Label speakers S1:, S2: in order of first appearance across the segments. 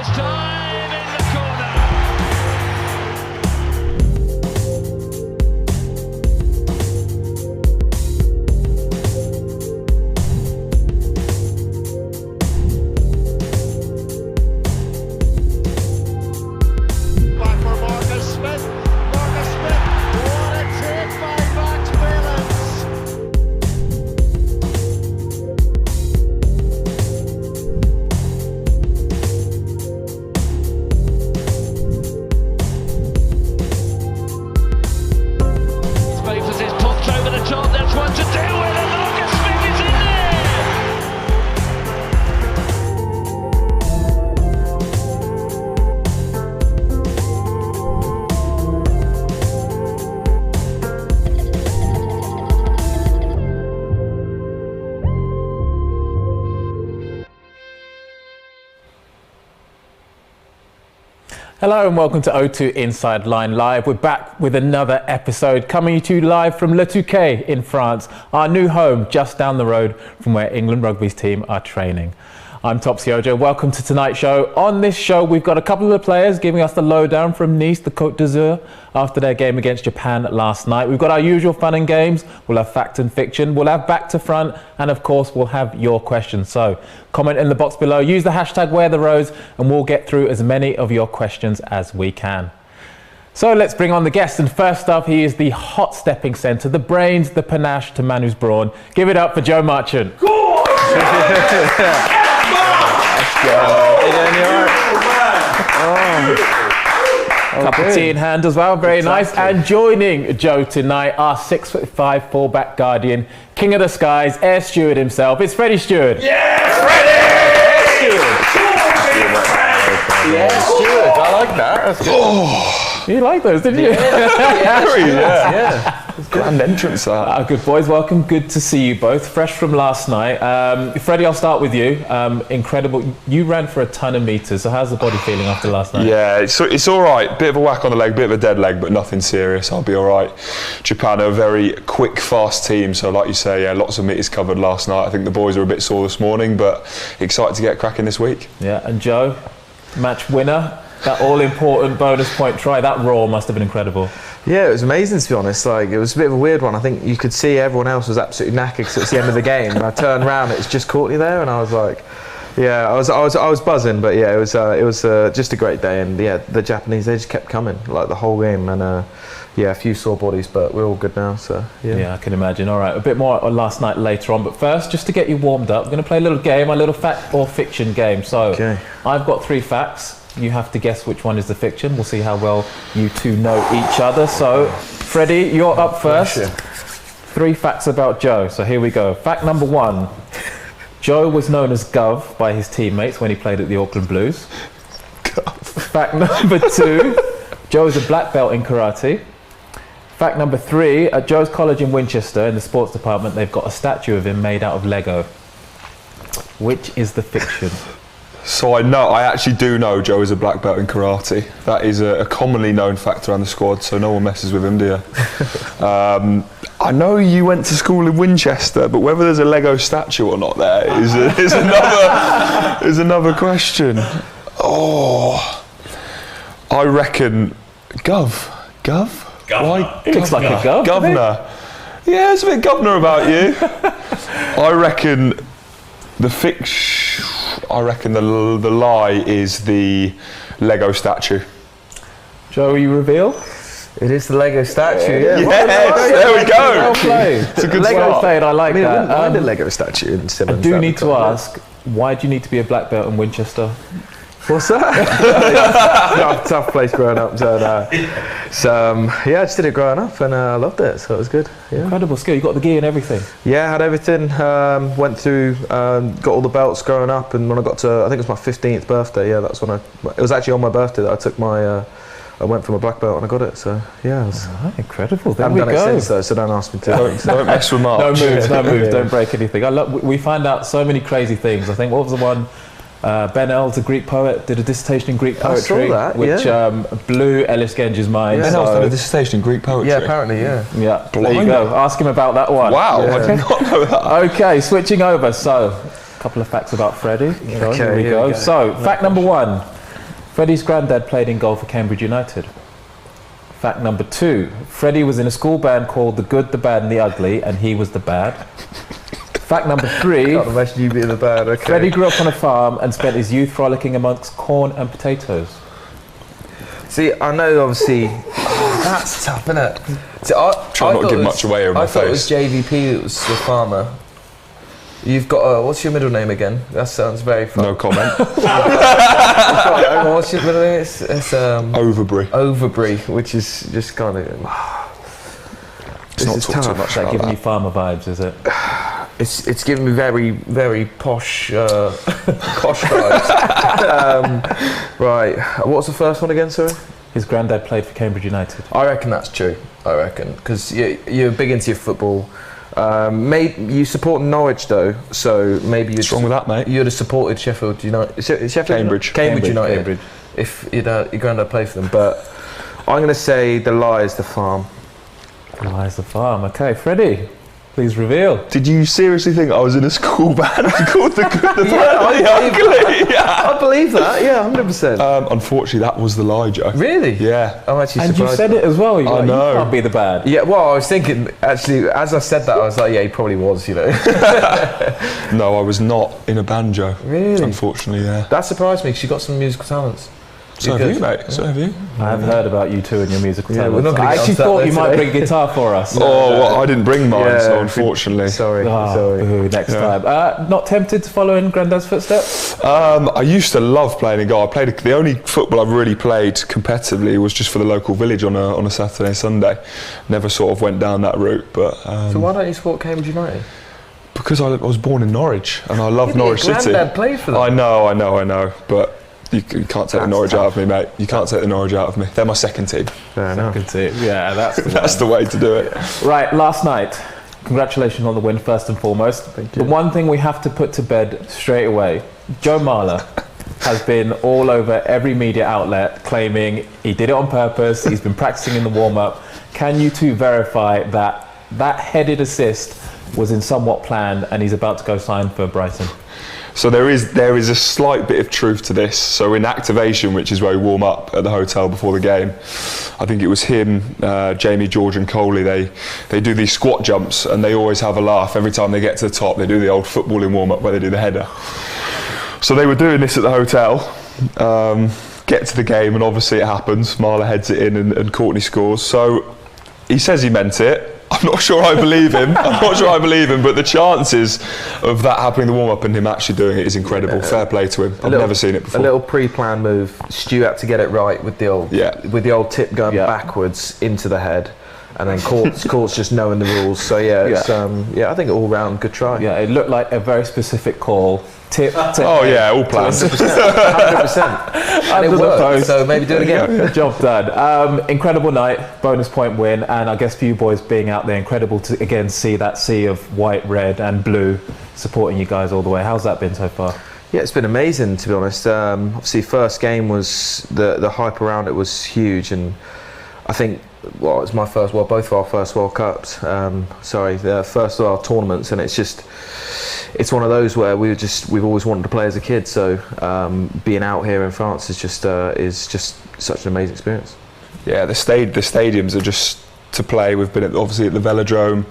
S1: This time in the corner.
S2: Back for Marcus Smith. Marcus Smith. What a take by Max Whelans.
S1: Favours his popped over the top. That's one to do with it. Marcus Smith is in there.
S3: Hello and welcome to O2 Inside Line Live. We're back with another episode coming to you live from Le Touquet in France, our new home just down the road from where England Rugby's team are training. I'm Topsy Ojo. Welcome to tonight's show. On this show, we've got a couple of the players giving us the lowdown from Nice, the Côte d'Azur, after their game against Japan last night. We've got our usual fun and games. We'll have fact and fiction. We'll have back to front. And of course, we'll have your questions. So comment in the box below. Use the hashtag #WearTheRose and we'll get through as many of your questions as we can. So let's bring on the guest. And first up, he is the hot stepping centre, the brains, the panache to Manu's brawn. Give it up for Joe Marchant. Cup of tea in hand as well, very nice. And joining Joe tonight, our 6'5" fullback guardian, king of the skies, air steward himself. It's Freddie Steward.
S4: Yeah, Freddie! Yeah, Steward. I like that. That's good.
S3: You like those, didn't you?
S4: Yeah. Grand entrance, that.
S3: Good boys, welcome. Good to see you both. Fresh from last night. Freddie, I'll start with you. Incredible. You ran for a ton of metres, so how's the body feeling after last night?
S4: Yeah, it's all right. Bit of a whack on the leg, bit of a dead leg, but nothing serious. I'll be all right. Japan are a very quick, fast team, so like you say, yeah, lots of metres covered last night. I think the boys are a bit sore this morning, but excited to get cracking this week.
S3: Yeah, and Joe, match winner. That all-important bonus point try, that roar must have been incredible.
S5: Yeah, it was amazing, to be honest. Like, it was a bit of a weird one. I think you could see everyone else was absolutely knackered because it's the end of the game. And I turned around, it's just Courtney there, and I was like, yeah, I was buzzing. But yeah, it was just a great day. And yeah, the Japanese, they just kept coming like the whole game. And yeah, a few sore bodies, but we're all good now. So yeah.
S3: Yeah, I can imagine. All right, a bit more on last night later on. But first, just to get you warmed up, we're going to play a little game, a little fact or fiction game. So
S5: okay.
S3: I've got 3 facts. You have to guess which one is the fiction. We'll see how well you two know each other. So, Freddie, you're up first. 3 facts about Joe. So here we go. Fact number 1. Joe was known as Gov by his teammates when he played at the Auckland Blues. Fact number 2. Joe is a black belt in karate. Fact number 3. At Joe's college in Winchester, in the sports department, they've got a statue of him made out of Lego. Which is the fiction?
S4: So I actually do know Joe is a black belt in karate. That is a commonly known fact around the squad, so no one messes with him, do you? I know you went to school in Winchester, but whether there's a Lego statue or not there is another question. Oh, I reckon Gov. Why?
S3: He looks like a Gov.
S4: Governor. Yeah, there's a bit governor about you. I reckon the lie is the Lego statue.
S3: Joe, you reveal?
S5: It is the Lego statue. Yeah.
S4: Yes, there we go.
S3: Well played.
S4: It's a good
S3: Lego
S4: start.
S3: played. I like
S5: I
S3: that.
S5: wouldn't mind a Lego statue in Simmons.
S3: I do need to ask, why do you need to be a black belt in Winchester?
S5: What's that? Tough place growing up. So yeah, I just did it growing up and I loved it. So it was good. Yeah.
S3: Incredible skill. You got the gi and everything.
S5: Yeah, had everything. Went through, got all the belts growing up, and when I got to, I think it was my 15th birthday. Yeah, that's when it was actually on my birthday that I took my. I went from a black belt and I got it. So yeah, it was,
S3: incredible. There
S5: I haven't
S3: we
S5: done
S3: go.
S5: it since though, so don't ask me to.
S4: Don't mess with March.
S3: No moves.
S5: Yeah.
S3: Don't break anything. We find out so many crazy things. I think what was the one? Ben Ells, a Greek poet, did a dissertation in Greek poetry, which blew Ellis Genge's mind.
S4: Ben Ells did a dissertation in Greek poetry.
S5: Yeah, apparently, yeah.
S3: Yeah, there you go. Ask him about that one.
S4: Wow, I did not know that.
S3: Okay, switching over. So, a couple of facts about Freddie.
S5: Okay,
S3: here we go. So, fact number 1. Freddie's granddad played in goal for Cambridge United. Fact number 2. Freddie was in a school band called The Good, the Bad and the Ugly, and he was the bad. Fact number 3.
S5: Can't imagine you being the bad. Okay.
S3: Freddie grew up on a farm and spent his youth frolicking amongst corn and potatoes.
S5: See, I know obviously that's tough, isn't it? See,
S4: Try not to give much away in my
S5: I thought it
S4: face.
S5: was JVP that was the farmer. You've got what's your middle name again? That sounds very fun.
S4: No comment.
S5: What's your middle name? It's
S4: Overbury.
S5: Overbury, which is just kind of.
S4: It's not talk too much
S3: Is that
S4: about
S3: giving you
S4: that.
S3: farmer vibes, is it?
S5: It's giving me very, very posh, posh vibes. Right, what was the first one again, sorry?
S3: His granddad played for Cambridge United.
S5: I reckon that's true. I reckon because you're big into your football. Maybe you support Norwich though, so maybe you'd
S4: What's wrong with that, mate?
S5: You'd have supported Sheffield United.
S4: Cambridge.
S5: Cambridge United.
S3: Cambridge.
S5: If your granddad played for them, but I'm going to say the lie is the farm.
S3: Lies the farm. Okay, Freddie, please reveal.
S4: Did you seriously think I was in a school band called The Good, the
S5: Yeah,
S4: Bad and the Ugly? Yeah.
S5: I believe that. Yeah, 100%.
S4: Unfortunately, that was the lie, Joe.
S5: Really?
S4: Yeah.
S5: I'm actually
S3: And you
S5: surprised.
S3: said it as well. You
S4: know.
S3: can't be the bad.
S5: Yeah, well, I was thinking, actually, as I said that, I was like, yeah, he probably was, you know.
S4: No, I was not in a band, Joe.
S5: Really?
S4: Unfortunately, yeah.
S5: That surprised me because you got some musical talents.
S4: So have you, mate. So have you.
S3: I have heard about you two and your musical
S5: Yeah,
S3: talents.
S5: we're not gonna
S3: I
S5: get
S3: actually
S5: onto that
S3: thought you
S5: later
S3: might
S5: today.
S3: bring guitar for us.
S4: Well, I didn't bring mine,
S5: Yeah,
S4: so unfortunately.
S5: Sorry.
S3: Sorry. Next
S4: Yeah.
S3: time. Not tempted to follow in Grandad's footsteps?
S4: I used to love playing in goal. The only football I've really played competitively was just for the local village on a Saturday and Sunday. Never sort of went down that route, but
S5: So why don't you support Cambridge United?
S4: because I was born in Norwich and I love
S5: Yeah, but
S4: Norwich
S5: your
S4: City.
S5: granddad played for them.
S4: I know, but you can't take the
S5: That's
S4: Norwich
S5: tough.
S4: out of me, mate. You can't take the Norwich out of me. They're my second team.
S5: Fair enough.
S3: Good too. Yeah, that's the
S4: That's the way to do it.
S3: Right, last night, congratulations on the win first and foremost.
S5: Thank you.
S3: The one thing we have to put to bed straight away, Joe Marler has been all over every media outlet claiming he did it on purpose, he's been practicing in the warm-up. Can you two verify that that headed assist was in somewhat planned and he's about to go sign for Brighton?
S4: So there is a slight bit of truth to this. So in activation, which is where we warm up at the hotel before the game, I think it was him, Jamie, George and Coley, they do these squat jumps and they always have a laugh every time they get to the top. They do the old footballing warm up where they do the header. So they were doing this at the hotel, get to the game and obviously it happens. Marler heads it in and Courtney scores. So he says he meant it. I'm not sure I believe him. But the chances of that happening in the warm-up and him actually doing it is incredible. Fair play to him. I've never seen it before.
S5: A little pre-planned move. Stu had to get it right with the old tip going backwards into the head, and then Court's just knowing the rules. So it's I think all round good try.
S3: Yeah, it looked like a very specific call. Tip.
S4: Oh yeah, all planned.
S5: 100%. And it
S3: Under the
S5: worked.
S3: post.
S5: So maybe do it again.
S3: Job done. Incredible night, bonus point win, and I guess for you boys being out there, incredible to again see that sea of white, red and blue supporting you guys all the way. How's that been so far?
S5: Yeah, it's been amazing to be honest. Obviously, first game was the hype around it was huge, and I think it's my first, both of our first World Cups. The first of our tournaments, and it's one of those where we've always wanted to play as a kid. So being out here in France is just such an amazing experience.
S4: Yeah, the stadiums are just to play. We've been obviously at the Velodrome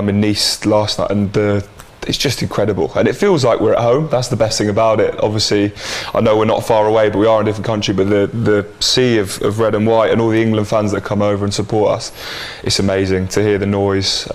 S4: in Nice last night, and it's just incredible, and it feels like we're at home. That's the best thing about it. Obviously, I know we're not far away, but we are in a different country. But the sea of red and white, and all the England fans that come over and support us, it's amazing to hear the noise.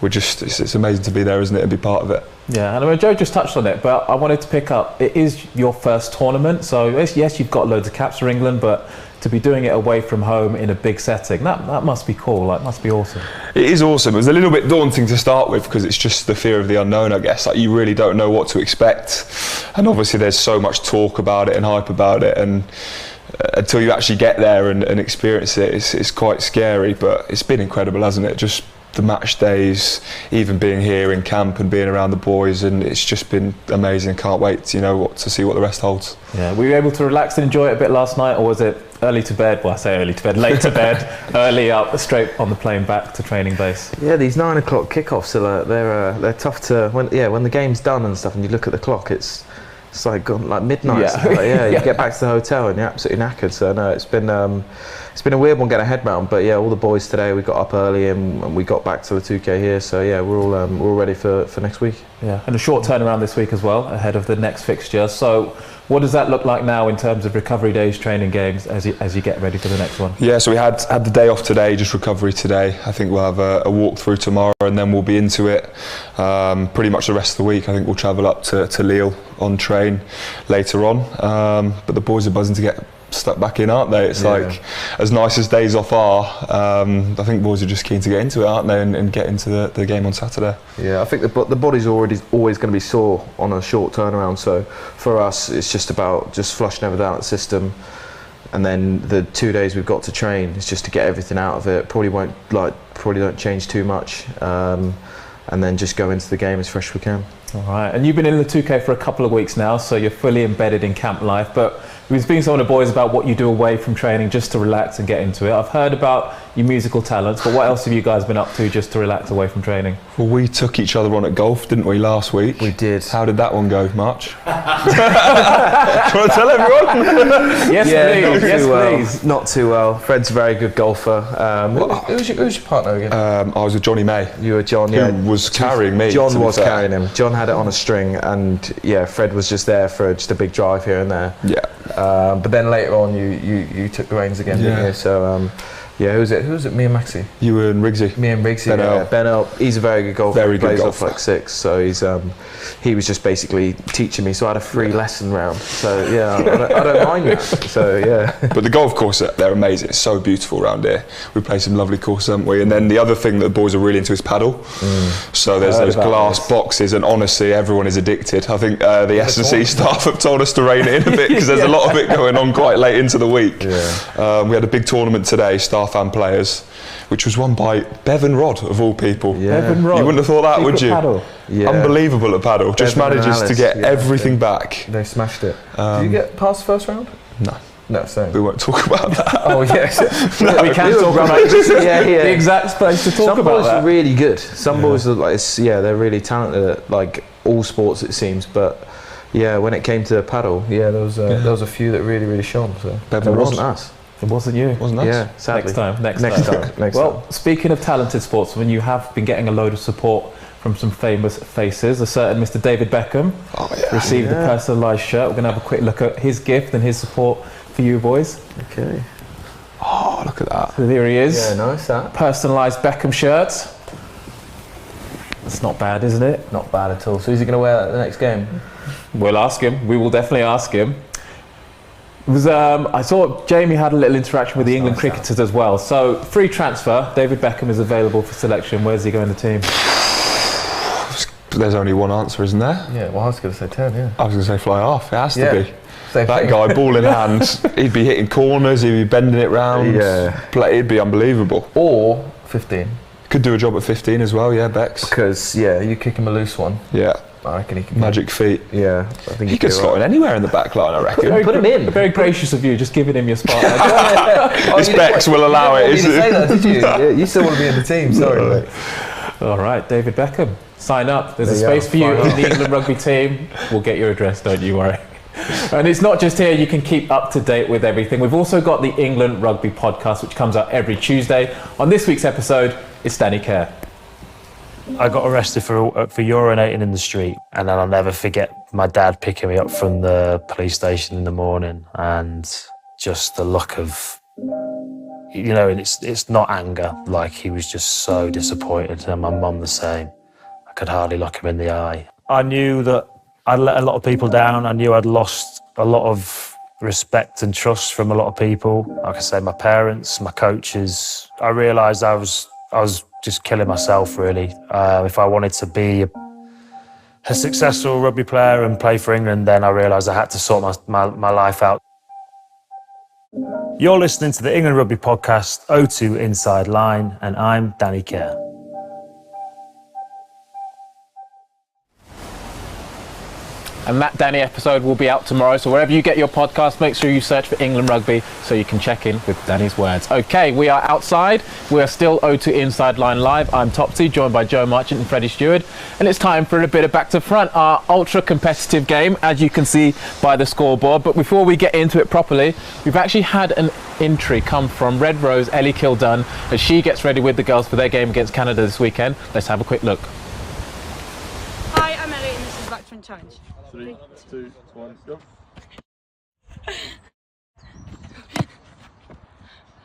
S4: It's amazing to be there, isn't it, and be part of it.
S3: Yeah, and I mean, Joe just touched on it, but I wanted to pick up, it is your first tournament, so yes, you've got loads of caps for England, but to be doing it away from home in a big setting, that must be cool, must be awesome.
S4: It is awesome. It was a little bit daunting to start with because it's just the fear of the unknown, I guess. Like, you really don't know what to expect, and obviously there's so much talk about it and hype about it, and until you actually get there and experience it, it's quite scary, but it's been incredible, hasn't it? Just the match days, even being here in camp and being around the boys, and it's just been amazing. Can't wait to see what the rest holds.
S3: Yeah, were you able to relax and enjoy it a bit last night, or was it early to bed? Well, I say early to bed, late to bed, early up, straight on the plane back to training base?
S5: Yeah, these 9 o'clock kickoffs they're tough to when the game's done and stuff, and you look at the clock, it's It's like gone like midnight.
S3: Yeah.
S5: You get back to the hotel and you're absolutely knackered. So no, it's been a weird one getting a head round. But yeah, all the boys today, we got up early and we got back to the Touquet here. So yeah, we're all ready for next week.
S3: Yeah, and a short turnaround this week as well, ahead of the next fixture. So what does that look like now in terms of recovery days, training games, as you get ready for the next one?
S4: Yeah, so we had the day off today, just recovery today. I think we'll have a walk through tomorrow, and then we'll be into it pretty much the rest of the week. I think we'll travel up to Lille on train later on. But the boys are buzzing to get stuck back in, aren't they? It's like, as nice as days off are, I think boys are just keen to get into it, aren't they, and get into the game on Saturday.
S5: Yeah, I think the body's always going to be sore on a short turnaround, so for us it's just about just flushing everything out of the system, and then the 2 days we've got to train is just to get everything out of it. Probably don't change too much, and then just go into the game as fresh as we can.
S3: All right, and you've been in the Touquet for a couple of weeks now, so you're fully embedded in camp life, but we've been speaking to some of the boys about what you do away from training just to relax and get into it. I've heard about your musical talents, but what else have you guys been up to just to relax away from training?
S4: Well, we took each other on at golf, didn't we, last week?
S5: We did.
S4: How did that one go, March? Do you want to tell everyone?
S3: Yes, please.
S5: Not too well. Fred's a very good golfer. Who's your partner again?
S4: I was with Johnny May.
S5: You were John,
S4: Who was carrying me.
S5: John was carrying him. John had it on a string, and yeah, Fred was just there for just a big drive here and there.
S4: Yeah.
S5: But then later on, you took the reins again, didn't you? So who's it? Me and Maxie.
S4: You and Riggsy.
S5: Me and Riggsy. Ben L. He's a very good golfer.
S4: Very
S5: he
S4: good
S5: plays
S4: golfer.
S5: off like 6, so he was just basically teaching me. So I had a free lesson round. So yeah, I don't mind that. So yeah.
S4: But the golf course, they're amazing. It's so beautiful around here. We play some lovely courses, haven't we? And then the other thing that the boys are really into is paddle. So there's those glass boxes, and honestly, everyone is addicted. I think the S&C staff have told us to rein it in a bit, because there's a lot of it going on quite late into the week.
S5: Yeah.
S4: We had a big tournament today, staff and players, which was won by Bevan Rod, of all people.
S5: Yeah.
S3: Bevan Rod.
S4: You wouldn't have thought that, would you?
S3: Paddle.
S5: Yeah.
S4: Unbelievable at paddle. Just
S5: Bevan and
S4: manages to
S5: Alice,
S4: get everything back.
S5: They smashed it. Did you get past the first round?
S4: No.
S5: No, same.
S4: We won't talk about that.
S5: Oh yes.
S3: We can talk about the exact place to talk
S5: Some
S3: about
S5: boys
S3: that.
S5: are really good. Some boys are like, they're really talented at like all sports, it seems. But yeah, when it came to paddle, there was a few that really shone. So
S4: Bevan
S5: it
S4: Rod.
S5: wasn't us.
S3: It wasn't you.
S4: Wasn't us?
S5: Yeah, sadly.
S3: Next time.
S5: Well,
S3: speaking of talented sportsmen, you have been getting a load of support from some famous faces. A certain Mr. David Beckham received a personalised shirt. We're going to have a quick look at his gift and his support for you boys.
S5: Okay.
S4: Oh, look at that.
S3: So there he is.
S5: Yeah, nice that.
S3: Personalised Beckham shirt. That's not bad, isn't it?
S5: Not bad at all. So is he going to wear that at the next game?
S3: We'll ask him. We will definitely ask him. It was, I saw Jamie had a little interaction with the England cricketers as well. So, free transfer. David Beckham is available for selection. Where's he going to the team?
S4: There's only one answer, isn't there?
S5: Yeah, well, I was going to say 10, yeah.
S4: I was going to say fly off. It has to be.
S5: Same
S4: That
S5: thing.
S4: guy, ball in hand, he'd be hitting corners, he'd be bending it round.
S5: Yeah.
S4: It'd be unbelievable.
S5: Or 15.
S4: Could do a job at 15 as well, yeah, Bex.
S5: Because, you kick him a loose one.
S4: Yeah.
S5: I reckon he can.
S4: Magic feet.
S5: Yeah, I think
S4: He could slot in anywhere in the back line, I reckon.
S5: Put him in.
S3: Very gracious of you, just giving him your spot.
S4: This Bex will allow it, isn't
S5: You didn't want me to say
S4: it?
S5: that, did you? Yeah, you still want to be in the team, sorry. Mate.
S3: All right, David Beckham, sign up. There's a
S5: There you
S3: space
S5: go.
S3: for you
S5: Fine.
S3: in the England rugby team. We'll get your address, don't you worry. And it's not just here, you can keep up to date with everything. We've also got the England Rugby podcast, which comes out every Tuesday. On this week's episode, it's Danny Kerr.
S6: I got arrested for urinating in the street, and then I'll never forget my dad picking me up from the police station in the morning, and just the look of, it's not anger, like he was just so disappointed, and my mum the same. I could hardly look him in the eye. I knew that I'd let a lot of people down. I knew I'd lost a lot of respect and trust from a lot of people. Like I said, my parents, my coaches. I realised I was just killing myself, really. If I wanted to be a successful rugby player and play for England, then I realised I had to sort my life out. You're listening to the England Rugby podcast, O2 Inside Line, and I'm Danny Kerr.
S3: And that Danny episode will be out tomorrow. So wherever you get your podcast, make sure you search for England Rugby so you can check in with Danny's words. Okay, we are outside. We are still O2 Inside Line Live. I'm Topsy, joined by Joe Marchant and Freddie Steward. And it's time for a bit of back to front, our ultra competitive game, as you can see by the scoreboard. But before we get into it properly, we've actually had an entry come from Red Rose Ellie Kildunn as she gets ready with the girls for their game against Canada this weekend. Let's have a quick look.
S7: Hi, I'm Ellie and this is Back to Front Challenge.
S8: 3, 2, 1, go.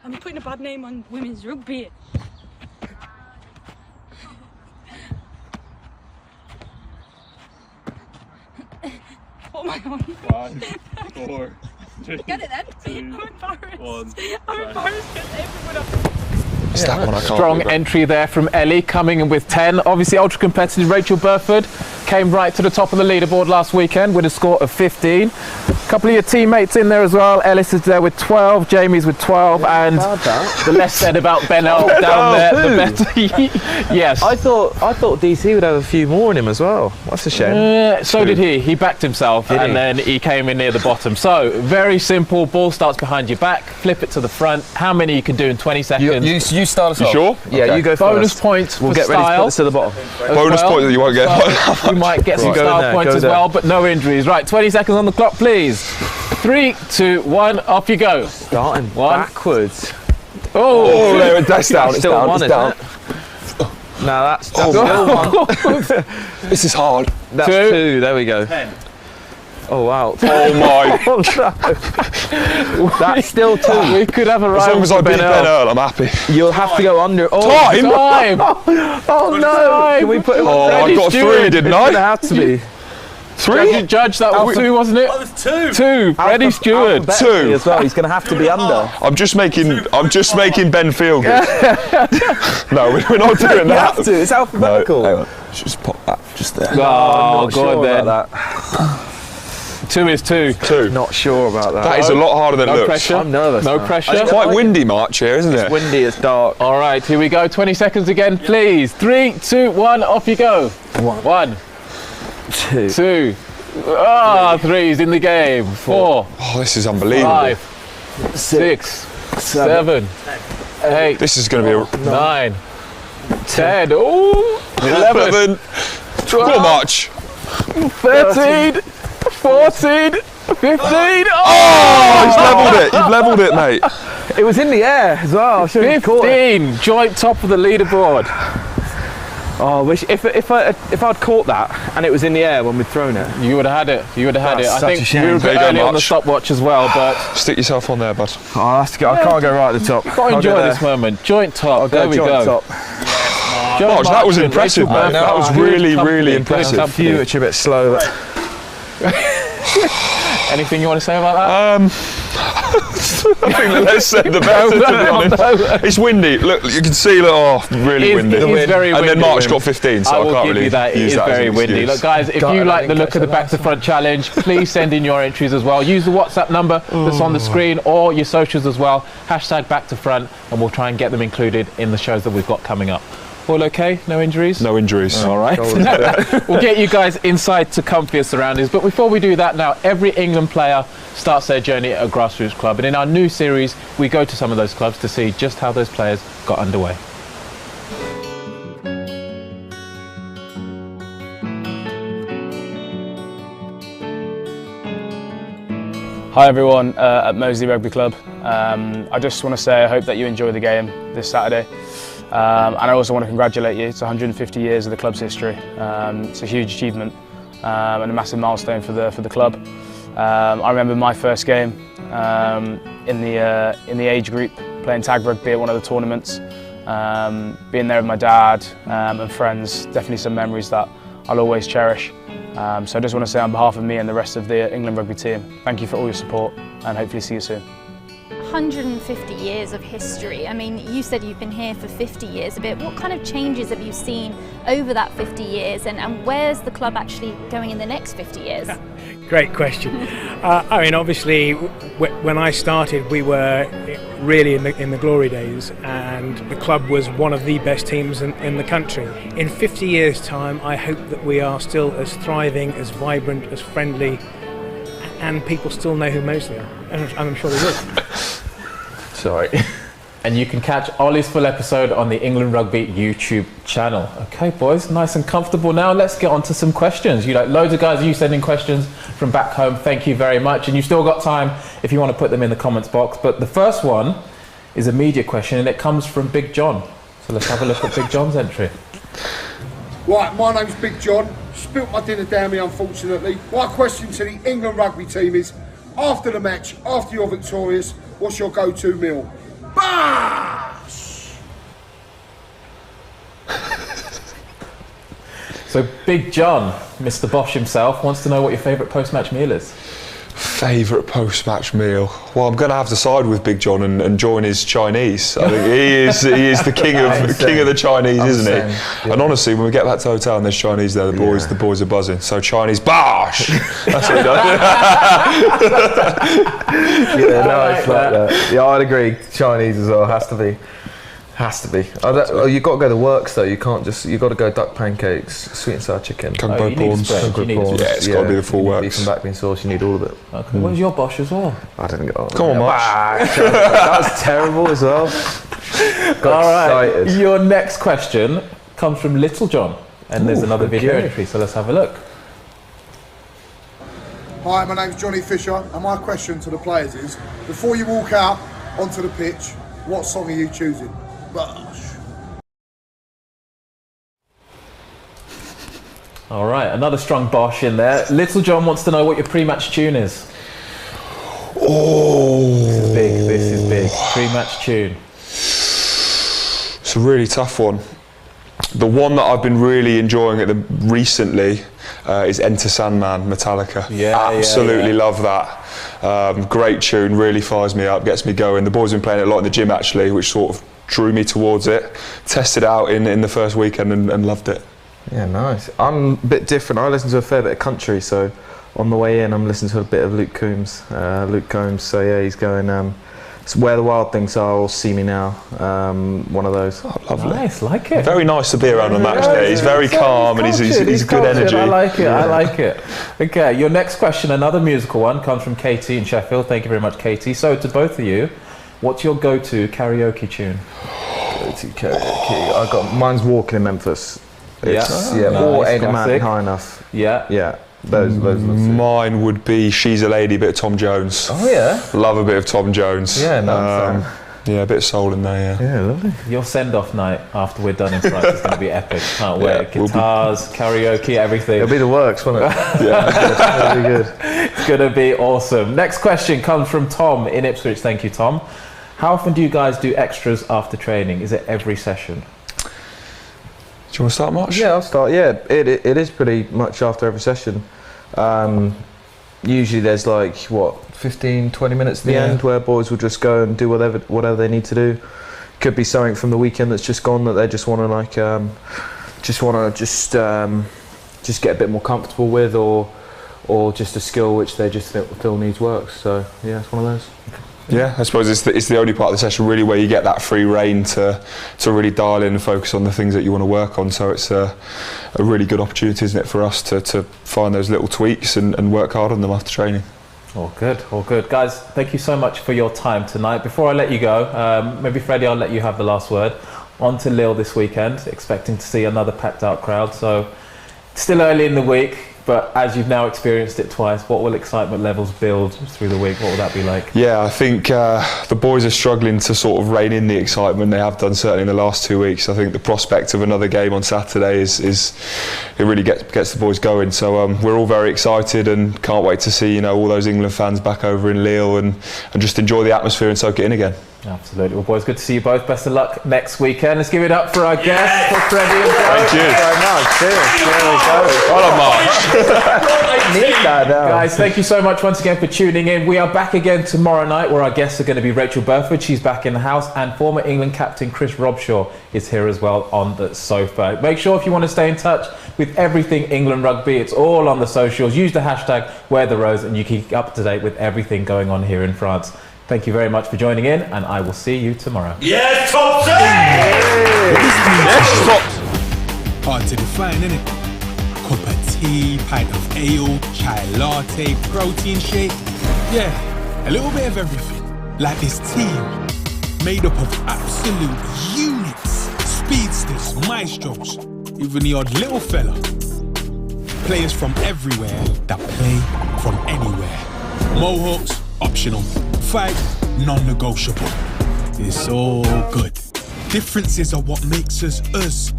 S7: I'm putting a bad name on women's rugby. What am I on?
S8: 5, 4, 3,
S7: Get it then?
S8: 2,
S7: I'm embarrassed.
S8: 1.
S7: I'm embarrassed because everyone else.
S4: It's that one I can't
S3: Strong
S4: do, but-
S3: entry there from Ellie, coming in with 10. Obviously ultra competitive Rachel Burford came right to the top of the leaderboard last weekend with a score of 15. A couple of your teammates in there as well. Ellis is there with 12, Jamie's with 12, and the less said about Benel down there, the better. Yes.
S5: I thought DC would have a few more in him as well. That's a shame.
S3: So did he. He backed himself and then he came in near the bottom. So very simple. Ball starts behind your back, flip it to the front. How many you can do in 20 seconds?
S4: You start us off. Sure?
S5: Yeah, you go first.
S3: Bonus points
S5: We'll
S3: for
S5: get ready to put
S3: style.
S5: this to the bottom.
S4: Bonus point that you won't get.
S3: So you might get some
S5: Right. Go in
S3: style
S5: there,
S3: points
S5: go
S3: as
S5: there.
S3: well, but no injuries. Right, 20 seconds on the clock, please. 3, 2, 1, off you go.
S5: Starting
S3: One.
S5: backwards.
S3: Oh,
S4: there, that's down. It's
S5: Still
S4: down.
S5: one,
S4: It's
S5: isn't
S4: down.
S5: it? No, that's still one.
S4: This is hard.
S5: That's
S3: Two.
S5: 2. There we go.
S8: 10.
S5: Oh wow.
S4: Oh my!
S5: That's still 2.
S3: we could have a
S4: As
S3: rival
S4: long as I
S3: for
S4: beat
S3: Ben
S4: Ben
S3: Earl.
S4: Earl, I'm happy.
S5: You'll have to go under. Oh,
S4: Time.
S3: Time.
S5: oh no! Can we put him
S4: Oh,
S3: Freddie
S4: I got 3,
S3: Steward.
S4: didn't
S5: It's gonna
S4: I?
S5: have to be.
S4: 3.
S3: Judge, that was 2, wasn't it?
S8: That was 2.
S3: 2. Freddie Steward.
S5: Alphabetically
S4: 2.
S5: as well. He's gonna have to be under.
S4: I'm just making Ben feel good. No, we're not doing
S5: You
S4: that.
S5: have to. It's alphabetical.
S4: Hang on. Just pop that just there.
S3: Oh,
S5: Not
S3: God,
S5: sure
S3: then.
S5: about that.
S3: 2 is 2.
S4: 2.
S5: Not sure about that.
S4: That is a lot harder than it
S3: No
S4: looks.
S3: pressure.
S5: I'm nervous
S3: No
S5: now.
S3: pressure.
S4: It's quite windy March here, isn't it?
S5: Windy. It's dark.
S3: All right, here we go. 20 seconds again, please. 3, 2, 1, off you go. 1,
S5: 2.
S3: 2. 3's in the game. 4,
S4: Oh, this is unbelievable.
S3: 5, 6, 7, 8,
S4: This is going to be
S3: 9, 10, ooh, 11,
S4: 12. Go on, March.
S3: 13, 14, 15.
S4: Oh, he's levelled it. You've levelled it, mate.
S5: It was in the air as well. I should have caught it.
S3: 15, joint top of the leaderboard.
S5: Oh, I wish if I'd caught that and it was in the air when we'd thrown it.
S3: You would have had it. You would have had it.
S5: That's
S3: I
S5: such
S3: think
S5: a shame.
S3: we were a
S4: There
S3: bit
S4: you go,
S3: early on the
S4: March.
S3: stopwatch as well, but
S4: Stick yourself on there, bud.
S5: Oh, I have to go. I can't go right at the top.
S3: got to
S5: I'll
S3: enjoy
S5: go
S3: this
S5: there.
S3: moment. Joint top.
S5: I'll
S3: There
S5: go
S3: we
S5: joint
S3: go.
S5: top.
S3: Joe
S4: March, that was
S3: Marchant,
S4: impressive,
S3: Rachel
S4: mate. That
S3: Burford,
S4: was
S3: good
S4: really,
S3: company,
S4: really
S3: good
S4: impressive.
S3: company.
S5: Few which are a bit slow.
S3: Anything you want to say about that?
S4: I think the less said, the better, to be honest. It's windy. Look, you can see that. Really windy.
S3: It is very
S4: and
S3: windy.
S4: then March got 15, so
S3: I
S4: I,
S3: will
S4: can't
S3: give
S4: really
S3: you that. It
S4: use
S3: is
S4: that as
S3: very
S4: an
S3: windy.
S4: excuse.
S3: Look, guys, if
S5: God,
S3: you
S5: I
S3: like the
S5: didn't
S3: look
S5: catch
S3: of the
S5: that
S3: back to front challenge, please send in your entries as well. Use the WhatsApp number that's on the screen or your socials as well. Hashtag back to front, and we'll try and get them included in the shows that we've got coming up. All okay? No injuries?
S4: No injuries.
S3: All right. We'll get you guys inside to comfier surroundings. But before we do that now, every England player starts their journey at a grassroots club. And in our new series, we go to some of those clubs to see just how those players got underway.
S9: Hi everyone at Moseley Rugby Club. I just want to say I hope that you enjoy the game this Saturday. And I also want to congratulate you. It's 150 years of the club's history. It's a huge achievement and a massive milestone for the club. I remember my first game in the age group, playing tag rugby at one of the tournaments. Being there with my dad and friends, definitely some memories that I'll always cherish. So I just want to say on behalf of me and the rest of the England rugby team, thank you for all your support and hopefully see you soon.
S10: 150 years of history. I mean, you said you've been here for 50 years a bit. What kind of changes have you seen over that 50 years and where's the club actually going in the next 50 years?
S11: Great question. I mean, obviously, when I started, we were really in the glory days, and the club was one of the best teams in the country. In 50 years' time, I hope that we are still as thriving, as vibrant, as friendly, and people still know who Moseley are, and I'm sure they will.
S5: Sorry.
S3: And you can catch Ollie's full episode on the England Rugby YouTube channel. Okay, boys, nice and comfortable now. Let's get on to some questions. Loads of guys, you sending questions from back home. Thank you very much. And you've still got time if you want to put them in the comments box. But the first one is a media question, and it comes from Big John. So let's have a look at Big John's entry.
S12: Right, my name's Big John. Spilt my dinner down me, unfortunately. My question to the England rugby team is, after the match, after you're victorious, what's your go-to meal? Bash!
S3: So Big John, Mr. Bosch himself, wants to know what your favourite post-match meal is.
S4: Favourite post-match meal? Well, I'm going to have to side with Big John and join his Chinese. I think he is the king of the Chinese, isn't he? Yeah. And honestly, when we get back to the hotel and there's Chinese there, the boys are buzzing. So Chinese bosh. That's what he does.
S5: Yeah, no, it's like that. Yeah, I'd agree. Chinese as well has to be. Has to be. You've got to go to works though. You can't just. You've got to go duck pancakes, sweet and sour chicken,
S4: kung po prawns.
S5: Yeah,
S4: it's got to be the full works.
S5: Beef and black bean sauce. You need all of it.
S3: Okay. Where's your Bosch as well?
S5: I didn't get on.
S4: Come on, Bosch.
S5: That was terrible as well. Got excited.
S3: Your next question comes from Little John, and there's another video entry. So let's have a look.
S12: Hi, my name's Johnny Fisher, and my question to the players is, before you walk out onto the pitch, what song are you choosing? Bosh.
S3: All right, another strong Bosch in there. Little John wants to know what your pre-match tune is.
S4: Oh,
S3: this is big. Pre-match tune.
S4: It's a really tough one. The one that I've been really enjoying recently is Enter Sandman, Metallica. Absolutely love that. Great tune, really fires me up, gets me going. The boys have been playing it a lot in the gym actually, which sort of drew me towards it. Tested it out in the first weekend and loved it.
S5: Yeah, nice. I'm a bit different. I listen to a fair bit of country, so on the way in I'm listening to a bit of Luke Combs. So yeah, he's going it's Where the Wild Things Are or See Me Now, one of those.
S4: Oh, lovely.
S3: Nice, like it.
S4: Very nice to be around a match day. He's very calm and he's good energy.
S3: I like it, I like it. Okay, your next question, another musical one, comes from Katie in Sheffield. Thank you very much, Katie. So to both of you, what's your go-to karaoke tune?
S5: Go-to karaoke. Mine's Walking in Memphis. Or
S3: nice,
S5: Ain't a Mountain High Enough.
S3: Yeah.
S5: Those
S4: Mine would be She's a Lady, bit of Tom Jones.
S5: Oh yeah.
S4: Love a bit of Tom Jones.
S5: Yeah, no.
S4: Yeah, a bit of soul in there.
S5: Yeah, lovely.
S3: Your send-off night after we're done in France is going to be epic. Can't wait. Guitars, karaoke, everything.
S5: It'll be the works, won't it? Yeah, it'll be good.
S3: It's going to be awesome. Next question comes from Tom in Ipswich. Thank you, Tom. How often do you guys do extras after training? Is it every session?
S4: Do you want to start, March?
S5: Yeah, I'll start. Yeah, it is pretty much after every session. Usually there's like 15-20 minutes at the end where boys will just go and do whatever they need to do. Could be something from the weekend that's just gone that they just want to just get a bit more comfortable with, or just a skill which they just feel needs work. So yeah, it's one of those.
S4: Yeah, I suppose it's the only part of the session really where you get that free rein to really dial in and focus on the things that you want to work on. So it's a really good opportunity, isn't it, for us to find those little tweaks and work hard on them after training.
S3: All good. Guys, thank you so much for your time tonight. Before I let you go, maybe Freddie, I'll let you have the last word. On to Lille this weekend, expecting to see another packed out crowd. So still early in the week, but as you've now experienced it twice, what will excitement levels build through the week? What will that be like? Yeah,
S4: I think the boys are struggling to sort of rein in the excitement. They have done certainly in the last 2 weeks. I think the prospect of another game on Saturday is it really gets the boys going. So we're all very excited and can't wait to see all those England fans back over in Lille and just enjoy the atmosphere and soak it in again.
S3: Absolutely. Well, boys, good to see you both. Best of luck next weekend. Let's give it up for our guests, for Freddie and Joe.
S4: Thank you.
S5: Very much. Cheers. There we go.
S4: Well, March.
S5: I need that now.
S3: Guys, thank you so much once again for tuning in. We are back again tomorrow night, where our guests are going to be Rachel Burford. She's back in the house, and former England captain Chris Robshaw is here as well on the sofa. Make sure if you want to stay in touch with everything England rugby, it's all on the socials. Use the hashtag #WearTheRose, and you keep up to date with everything going on here in France. Thank you very much for joining in, and I will see you tomorrow.
S13: Yes, Topsy!
S4: Yes, Tops!
S13: Hard to define, innit? Cup of tea, pint of ale, chai latte, protein shake. Yeah, a little bit of everything. Like this team, made up of absolute units, speedsters, maestros, even the odd little fella. Players from everywhere that play from anywhere. Mohawks, optional. Fight, non-negotiable. It's all good. Differences are what makes us us.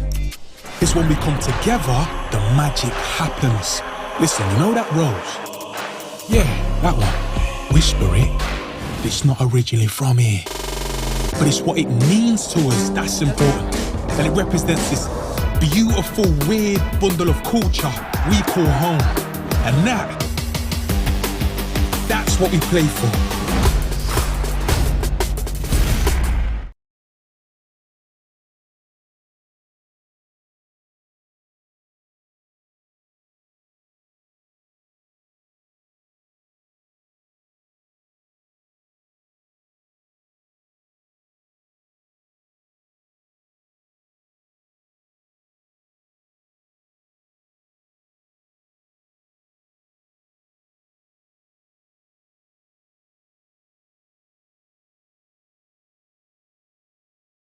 S13: It's when we come together, the magic happens. Listen, you know that rose? Yeah, that one. Whisper it. It's not originally from here. But it's what it means to us that's important. And it represents this beautiful, weird bundle of culture we call home. And that's what we play for.